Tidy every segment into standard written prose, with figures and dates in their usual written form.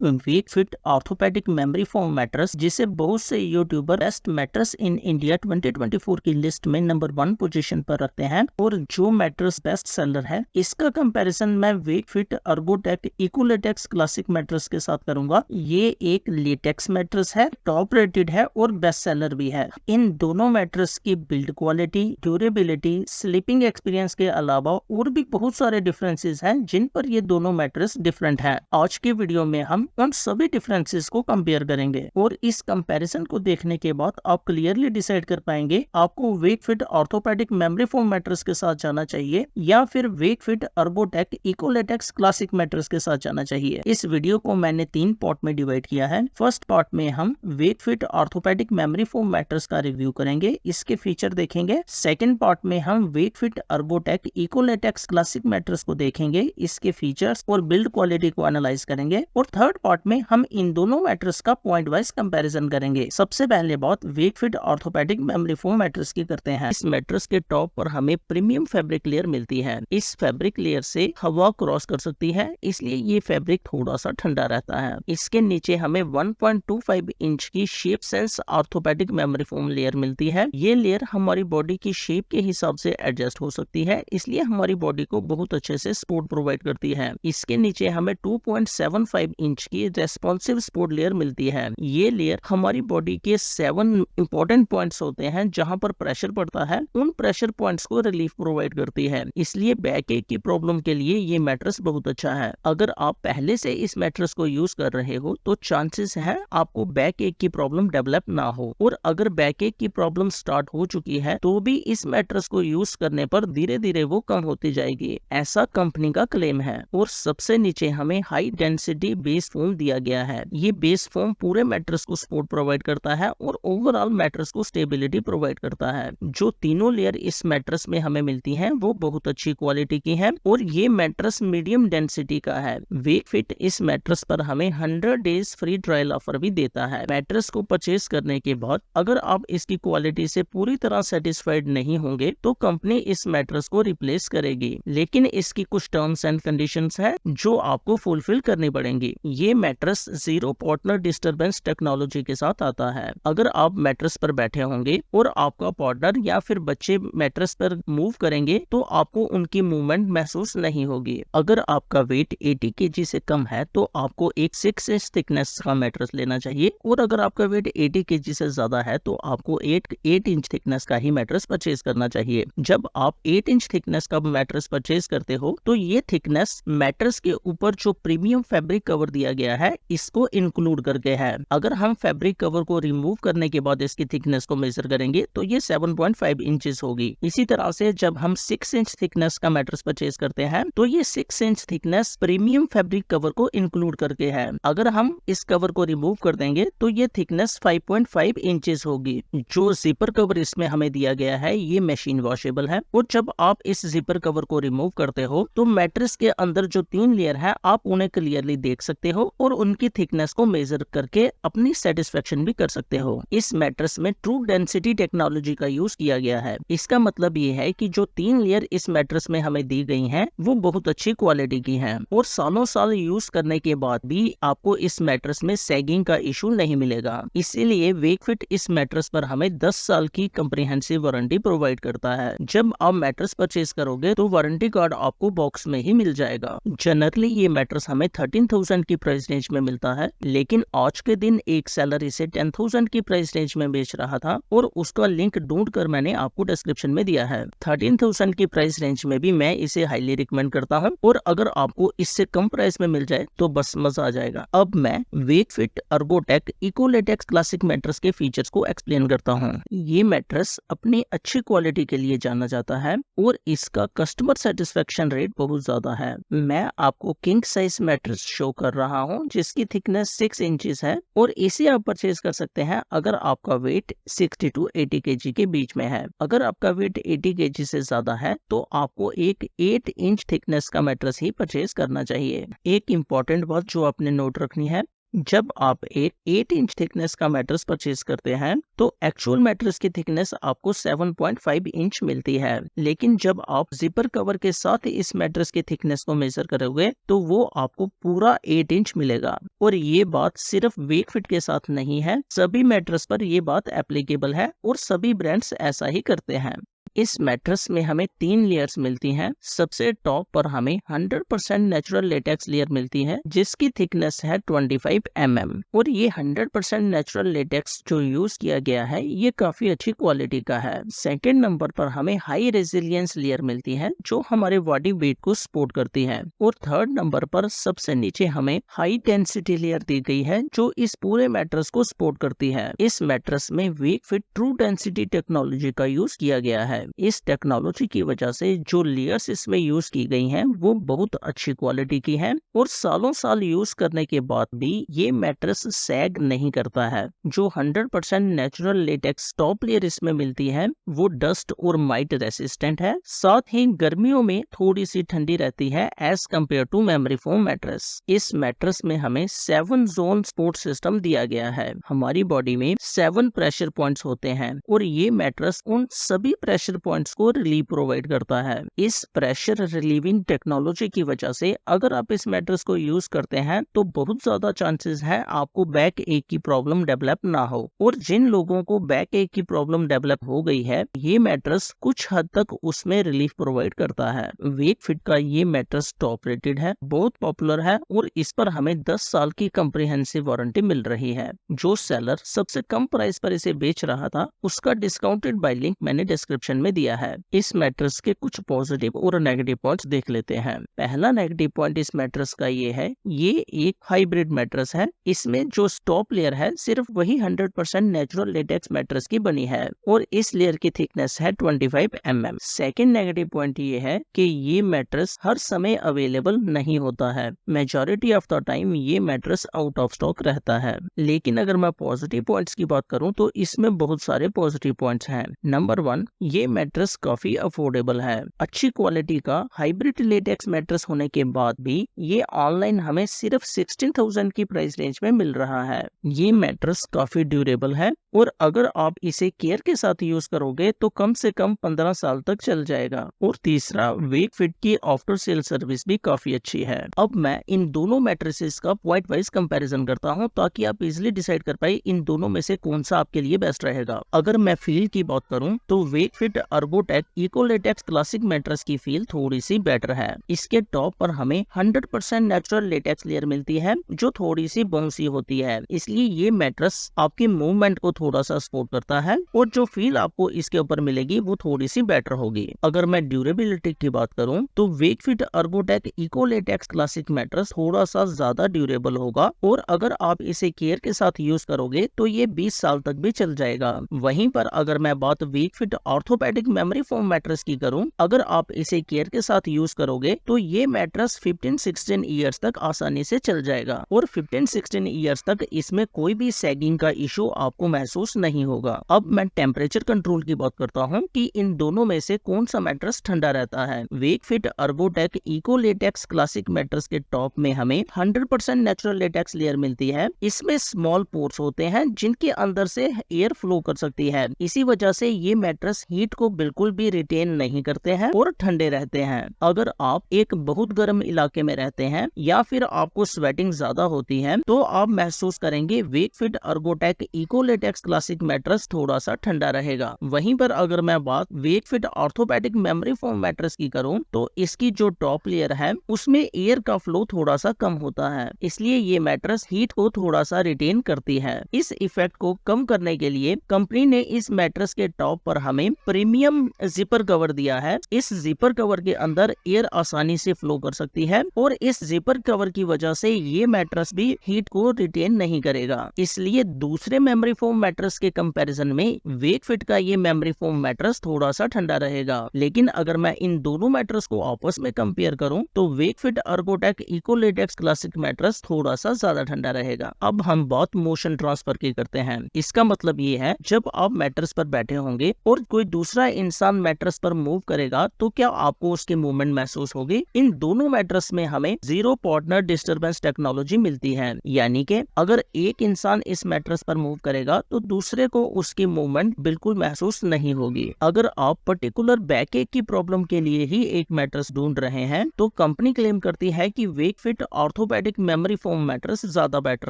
Week fit orthopaedic memory foam mattress, जिसे बहुत से YouTuber best mattress in India 2024 की लिस्ट में नंबर 1 पोजीशन पर रखते हैं और जो मैट्रेस बेस्ट सेलर है, इसका कंपैरिजन मैं week fit Ergotech Ecolatex classic mattress के साथ करूंगा। ये एक लेटेक्स मैट्रेस है, टॉप रेटेड है और बेस्ट सेलर भी है। इन दोनों मैट्रेस की build quality, durability, sleeping experience के अलावा और भी बहुत सारे डिफरेंसेस हैं जिन पर ये दोनों मैट्रेस डिफरेंट हैं। आज के वीडियो में हम उन सभी डिफरेंसेस को कंपेयर करेंगे और इस कंपैरिजन को देखने के बाद आप क्लियरली डिसाइड कर पाएंगे आपको Wakefit orthopaedic memory foam mattress के साथ जाना चाहिए या फिर Wakefit Ergotech Ecolatex classic mattress के साथ जाना चाहिए। इस वीडियो को मैंने 3 पार्ट में डिवाइड किया है। फर्स्ट पार्ट में हम Wakefit orthopaedic memory foam mattress का रिव्यू करेंगे, इसके फीचर देखेंगे। सेकंड पार्ट में हम Wakefit Ergotech Ecolatex classic mattress को देखेंगे, इसके फीचर्स और बिल्ड क्वालिटी को एनालाइज करेंगे। और थर्ड पार्ट में हम इन दोनों मैट्रेस का पॉइंट वाइज कंपैरिजन करेंगे। सबसे पहले बात Wakefit orthopaedic memory foam mattress की करते हैं। इस मैट्रेस के टॉप पर हमें प्रीमियम फैब्रिक लेयर मिलती है। इस फैब्रिक लेयर से हवा क्रॉस कर सकती है, इसलिए ये फैब्रिक थोड़ा सा ठंडा रहता है। इसके नीचे हमें 1.25 इंच की shape sense orthopaedic memory foam layer मिलती है। ये लेयर हमारी बॉडी की शेप के हिसाब से एडजस्ट हो सकती है, इसलिए हमारी बॉडी को बहुत अच्छे से सपोर्ट प्रोवाइड करती है। इसके नीचे हमें 2.75 इंच की रेस्पॉन्सिव सपोर्ट लेयर मिलती है। ये लेयर हमारी बॉडी के 7 इंपॉर्टेंट पॉइंट्स होते हैं जहां पर प्रेशर पड़ता है, उन प्रेशर पॉइंट्स को रिलीफ प्रोवाइड करती है। इसलिए बैक एक की प्रॉब्लम के लिए ये मैट्रेस बहुत अच्छा है। अगर आप पहले से इस मैट्रेस को यूज कर रहे हो तो चांसेस है आपको बैक एक की प्रॉब्लम डेवलप ना हो, और अगर बैक एक की प्रॉब्लम स्टार्ट हो चुकी है तो भी इस मैट्रेस को यूज करने पर धीरे धीरे वो कम होती जाएगी, ऐसा कंपनी का क्लेम है। और सबसे नीचे हमें हाई डेंसिटी बेस फोम दिया गया है। ये बेस फोम पूरे मैट्रेस को सपोर्ट प्रोवाइड करता है और ओवरऑल मैट्रेस को स्टेबिलिटी प्रोवाइड करता है। जो तीनों लेयर इस मैट्रेस में हमें मिलती हैं वो बहुत अच्छी क्वालिटी की है और ये मैट्रेस मीडियम डेंसिटी का है। वीक फिट इस मैट्रेस पर हमें 100 डेज फ्री ट्रायल ऑफर भी देता है। मैट्रेस को परचेज करने के बाद अगर आप इसकी क्वालिटी से पूरी तरह सेटिस्फाइड नहीं होंगे तो कंपनी इस मैट्रेस को रिप्लेस करेगी, लेकिन इसकी कुछ टर्म्स एंड कंडीशंस है जो आपको फुलफिल करनी पड़ेंगी। ये mattress zero partner disturbance technology के साथ आता है। अगर आप मैट्रेस पर बैठे होंगे और आपका पार्टनर या फिर बच्चे मैट्रेस पर मूव करेंगे तो आपको उनकी मूवमेंट महसूस नहीं होगी। अगर आपका वेट 80 kg से कम है तो आपको एक 6 इंच थिकनेस का मैट्रेस लेना चाहिए, और अगर आपका वेट 80 kg से ज्यादा है तो आपको 8 इंच थिकनेस का ही मैट्रेस परचेज करना चाहिए। जब आप 8 इंच थिकनेस का मैट्रेस परचेज करते हो तो ये थिकनेस मैट्रेस के ऊपर जो प्रीमियम फैब्रिक कवर दिया गया है इसको इंक्लूड करके है। अगर हम फैब्रिक कवर को रिमूव करने के बाद इसकी थिकनेस को मेजर करेंगे तो ये 7.5 इंचेस होगी। इसी तरह से जब हम 6 इंच थिकनेस का मैट्रेस परचेज करते हैं तो ये 6 inch thickness premium fabric cover को इंक्लूड करके है। अगर हम इस कवर को रिमूव कर देंगे तो ये थिकनेस 5.5 इंचेस होगी। जो जिपर कवर इसमें हमें दिया गया है ये मशीन वॉशेबल है, और जब आप इस जिपर कवर को रिमूव करते हो तो मैट्रेस के अंदर जो 3 लेयर है आप उन्हें क्लियरली देख सकते हो और उनकी थिकनेस को मेजर करके अपनी सेटिस्फेक्शन भी कर सकते हो। इस मैट्रेस में ट्रू डेंसिटी टेक्नोलॉजी का यूज किया गया है। इसका मतलब ये है कि जो 3 लेयर इस मैट्रेस में हमें दी गई हैं वो बहुत अच्छी क्वालिटी की हैं और सालों साल यूज करने के बाद भी आपको इस मैट्रेस में सैगिंग का इशू नहीं मिलेगा। इसीलिए वीक फिट इस मैट्रेस पर हमें 10 साल की कम्प्रिहेंसिव वारंटी प्रोवाइड करता है। जब आप मैट्रेस परचेज करोगे तो वारंटी कार्ड आपको बॉक्स में ही मिल जाएगा। जनरली ये मैट्रेस हमें 13,000 की प्राइस रेंज में मिलता है, लेकिन आज के दिन एक सेलर इसे 10,000 की प्राइस रेंज में बेच रहा था और उसका लिंक ढूंढ कर मैंने आपको डिस्क्रिप्शन में दिया है। 13,000 की प्राइस रेंज में भी मैं इसे हाईली रिकमेंड करता हूँ, और अगर आपको इससे कम प्राइस में मिल जाए तो बस मजा आ जाएगा। अब मैं week fit Ergotech Ecolatex classic mattress के फीचर्स को एक्सप्लेन करता हूँ। ये मैट्रेस अपनी अच्छी क्वालिटी के लिए जाना जाता है और इसका कस्टमर सेटिस्फेक्शन रेट बहुत ज्यादा है। मैं आपको किंग साइज मैट्रेस शो कर रहा हूँ जिसकी थिकनेस 6 इंचेस है, और इसे आप परचेज कर सकते हैं अगर आपका वेट 60 to 80 kg के बीच में है। अगर आपका वेट 80 kg से ज्यादा है तो आपको एक 8 इंच थिकनेस का मैट्रेस ही परचेज करना चाहिए। एक इम्पॉर्टेंट बात जो आपने नोट रखनी है, जब आप एक 8 इंच थिकनेस का मैट्रेस परचेज करते हैं तो एक्चुअल मैट्रेस की थिकनेस आपको 7.5 इंच मिलती है, लेकिन जब आप जिपर कवर के साथ इस मैट्रेस की थिकनेस को मेजर करोगे तो वो आपको पूरा 8 इंच मिलेगा। और ये बात सिर्फ वेकफिट के साथ नहीं है, सभी मैट्रेस पर ये बात एप्लीकेबल है और सभी ब्रांड्स ऐसा ही करते हैं। इस मैट्रेस में हमें 3 लेयर्स मिलती हैं। सबसे टॉप पर हमें 100% नेचुरल लेटेक्स लेयर मिलती है जिसकी थिकनेस है 25 mm और ये 100% नेचुरल लेटेक्स जो यूज किया गया है ये काफी अच्छी क्वालिटी का है। सेकंड नंबर पर हमें हाई रेजिलियंस लेयर मिलती है जो हमारे बॉडी वेट को सपोर्ट करती है। और थर्ड नंबर पर सबसे नीचे हमें हाई डेंसिटी लेयर दी गई है जो इस पूरे मैट्रेस को सपोर्ट करती है। इस मैट्रेस में वेकफिट ट्रू डेंसिटी टेक्नोलॉजी का यूज किया गया है। इस टेक्नोलॉजी की वजह से जो लेयर्स इसमें यूज की गई हैं वो बहुत अच्छी क्वालिटी की हैं और सालों साल यूज करने के बाद भी ये मैट्रेस सैग नहीं करता है। जो 100% नेचुरल लेटेक्स टॉप लेयर इसमें मिलती है वो डस्ट और माइट रेसिस्टेंट है, साथ ही गर्मियों में थोड़ी सी ठंडी रहती है as compared to memory foam mattress. इस मैट्रेस में हमें 7 जोन सपोर्ट सिस्टम दिया गया है। हमारी बॉडी में 7 प्रेशर पॉइंट्स होते हैं और ये मैट्रेस उन सभी प्रेशर पॉइंट्स को रिलीफ प्रोवाइड करता है। इस प्रेशर रिलीविंग टेक्नोलॉजी की वजह से अगर आप इस मैट्रेस को यूज करते हैं तो बहुत ज्यादा चांसेस है आपको बैक एक की प्रॉब्लम डेवलप ना हो। और जिन लोगों को बैक एक की प्रॉब्लम डेवलप हो गई है ये मैट्रेस कुछ हद तक उसमें रिलीफ प्रोवाइड करता है। वेकफिट का ये मैट्रेस टॉप रेटेड है, बहुत पॉपुलर है और इस पर हमें 10 साल की कम्प्रिहेंसिव वारंटी मिल रही है। जो सेलर सबसे कम प्राइस पर इसे बेच रहा था उसका डिस्काउंटेड बाय लिंक मैंने डिस्क्रिप्शन में दिया है। इस मैट्रेस के कुछ पॉजिटिव और नेगेटिव पॉइंट्स देख लेते हैं। पहला नेगेटिव पॉइंट इस मैट्रेस का ये है, ये एक हाइब्रिड मैट्रेस है। इसमें जो टॉप लेयर है सिर्फ वही 100% नेचुरल लेटेक्स मैट्रेस की बनी है और इस लेयर की थिकनेस है 25 mm। सेकेंड नेगेटिव पॉइंट ये है कि ये मैट्रेस हर समय अवेलेबल नहीं होता है। मेजॉरिटी ऑफ द टाइम ये मैट्रेस आउट ऑफ स्टॉक रहता है। लेकिन अगर मैं पॉजिटिव पॉइंट्स की बात करूं तो इसमें बहुत सारे पॉजिटिव पॉइंट्स हैं। नंबर 1, ये मैट्रेस काफी अफोर्डेबल है। अच्छी क्वालिटी का हाइब्रिड लेटेक्स मैट्रेस होने के बाद भी ये ऑनलाइन हमें सिर्फ 16,000 की प्राइस रेंज में मिल रहा है। ये मैट्रेस काफी ड्यूरेबल है और अगर आप इसे केयर के साथ यूज करोगे तो कम से कम 15 साल तक चल जाएगा। और तीसरा, वेकफिट की आफ्टर सेल सर्विस भी काफी अच्छी है। अब मैं इन दोनों मैट्रेसेस का पॉइंट वाइज कंपैरिजन करता हूं ताकि आप इजिली डिसाइड कर पाए इन दोनों में से कौन सा आपके लिए बेस्ट रहेगा। अगर मैं फील की बात करूं तो Wakefit Ergotech eco latex classic mattress की फील थोड़ी सी बेटर है। इसके टॉप पर हमें 100% नेचुरल लेटेक्स लेयर मिलती है जो थोड़ी सी बाउंसी होती है, इसलिए ये मैट्रेस आपके मूवमेंट को थोड़ा सा सपोर्ट करता है और जो फील आपको इसके ऊपर मिलेगी वो थोड़ी सी बेटर होगी। अगर मैं ड्यूरेबिलिटी की बात करूं तो Wakefit Ergotech eco latex classic mattress थोड़ा सा ज्यादा ड्यूरेबल होगा और अगर आप इसे केयर के साथ यूज करोगे तो ये 20 साल तक भी चल जाएगा। वहीं पर अगर मैं बात Wakefit orthopedic memory foam mattress की करूं, अगर आप इसे केयर के साथ यूज करोगे तो ये मैट्रेस 15-16 ईयर्स तक आसानी से चल जाएगा और 15-16 ईयर्स तक इसमें कोई भी सैगिंग का इशू आपको महसूस नहीं होगा। अब मैं टेम्परेचर कंट्रोल की बात करता हूं कि इन दोनों में से कौन सा मैट्रेस ठंडा रहता है। Wakefit Ergotech eco latex classic mattress के टॉप में हमें 100% नेचुरल लेटेक्स लेयर मिलती है। इसमें स्मॉल पोर्स होते हैं जिनके अंदर से एयर फ्लो कर सकती है। इसी वजह से ये मैट्रेस हीट को बिल्कुल भी रिटेन नहीं करते हैं और ठंडे रहते हैं। अगर आप एक बहुत गर्म इलाके में रहते हैं या फिर आपको स्वेटिंग ज्यादा होती है तो आप महसूस करेंगे Wakefit Ergotech eco latex classic mattress थोड़ा सा ठंडा रहेगा। वहीं पर अगर मैं बात Wakefit orthopedic memory foam mattress की करूं तो इसकी जो टॉप लेयर है उसमें एयर का फ्लो थोड़ा सा कम होता है, इसलिए ये मैट्रेस हीट को थोड़ा सा रिटेन करती है। इस इफेक्ट को कम करने के लिए कंपनी ने इस मैट्रेस के टॉप पर हमें प्रीमियम जिपर कवर दिया है। इस जिपर कवर के अंदर एयर आसानी से फ्लो कर सकती है और इस जिपर कवर की वजह से ये मैट्रेस भी हीट को रिटेन नहीं करेगा। इसलिए दूसरे मेमोरी फोम मैट्रेस के कंपैरिजन में वेकफिट का ये मेमोरी फोम मैट्रेस थोड़ा सा ठंडा रहेगा। लेकिन अगर मैं इन दोनों मैट्रेस को आपस में कंपेयर करूं तो Wakefit Ergotech eco latex classic mattress थोड़ा सा ज्यादा ठंडा रहेगा। अब हम बात मोशन ट्रांसफर की करते हैं। इसका मतलब ये है जब आप मैट्रेस पर बैठे होंगे और कोई दूसरा दूसरा इंसान मैट्रेस पर मूव करेगा तो क्या आपको उसकी मूवमेंट महसूस होगी। इन दोनों मैट्रेस में हमें जीरो पार्टनर डिस्टरबेंस टेक्नोलॉजी मिलती है, यानी कि अगर एक इंसान इस मैट्रेस पर मूव करेगा तो दूसरे को उसकी मूवमेंट बिल्कुल महसूस नहीं होगी। अगर आप पर्टिकुलर बैक एक की प्रॉब्लम के लिए ही एक मैट्रेस ढूंढ रहे हैं तो कंपनी क्लेम करती है कि Wakefit orthopedic memory foam mattress ज्यादा बेटर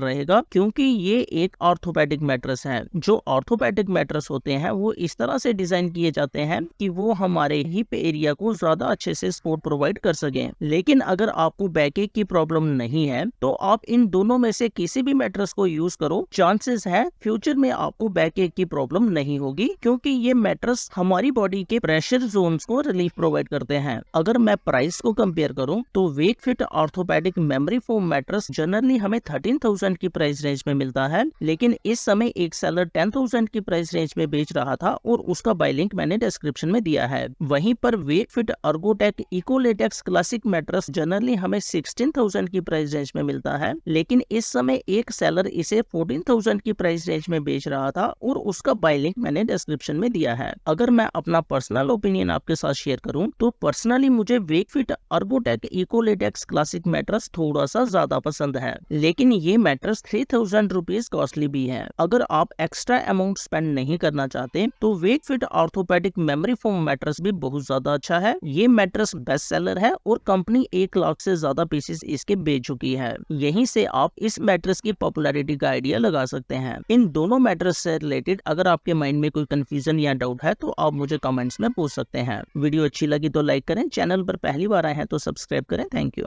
रहेगा, क्योंकि ये एक ऑर्थोपेडिक मैट्रेस है। जो ऑर्थोपेडिक मैट्रेस होते हैं वो इस तरह से डिजाइन किए जाते हैं कि वो हमारे हिप एरिया को ज्यादा अच्छे से सपोर्ट प्रोवाइड कर सके। लेकिन अगर आपको बैक एक की प्रॉब्लम नहीं है तो आप इन दोनों में से किसी भी मैट्रेस को यूज करो, चांसेस है फ्यूचर में आपको बैक एक की प्रॉब्लम नहीं होगी, क्योंकि ये मैट्रेस हमारी बॉडी के प्रेशर जोन्स को रिलीफ प्रोवाइड करते हैं। अगर मैं प्राइस को कंपेयर करूं तो Wakefit orthopedic memory foam mattress generally हमें 13,000 की प्राइस रेंज में मिलता है, लेकिन इस समय एक सेलर 10,000 की प्राइस रेंज में बेच रहा था और उसका बाय लिंक मैंने डिस्क्रिप्शन में दिया है। वहीं पर Wakefit अर्गोटेक Ecolatex classic mattress generally हमें 16,000 की प्राइस रेंज में मिलता है, लेकिन इस समय एक सेलर इसे 14,000 की प्राइस रेंज में बेच रहा था और उसका बाय लिंक मैंने डिस्क्रिप्शन में दिया है। अगर मैं अपना पर्सनल ओपिनियन आपके साथ शेयर करूं तो पर्सनली मुझे वेकफिट अर्गोटेक इकोलेटेक्स क्लासिक मैट्रेस थोड़ा सा ज्यादा पसंद है, लेकिन ये मैट्रेस 3,000 रुपीज कॉस्टली भी है। अगर आप एक्स्ट्रा अमाउंट स्पेंड नहीं करना चाहते तो Wakefit orthopedic memory foam mattress भी बहुत ज्यादा अच्छा है। ये मैट्रेस बेस्ट सेलर है और कंपनी 1 लाख से ज्यादा पीसेस इसके बेच चुकी है। यहीं से आप इस मैट्रेस की पॉपुलैरिटी का आइडिया लगा सकते हैं। इन दोनों मैट्रेस से रिलेटेड अगर आपके माइंड में कोई कंफ्यूजन या डाउट है तो आप मुझे कमेंट्स में पूछ सकते हैं। वीडियो अच्छी लगी तो लाइक करें, चैनल पर पहली बार आए हैं तो सब्सक्राइब करें। Thank you.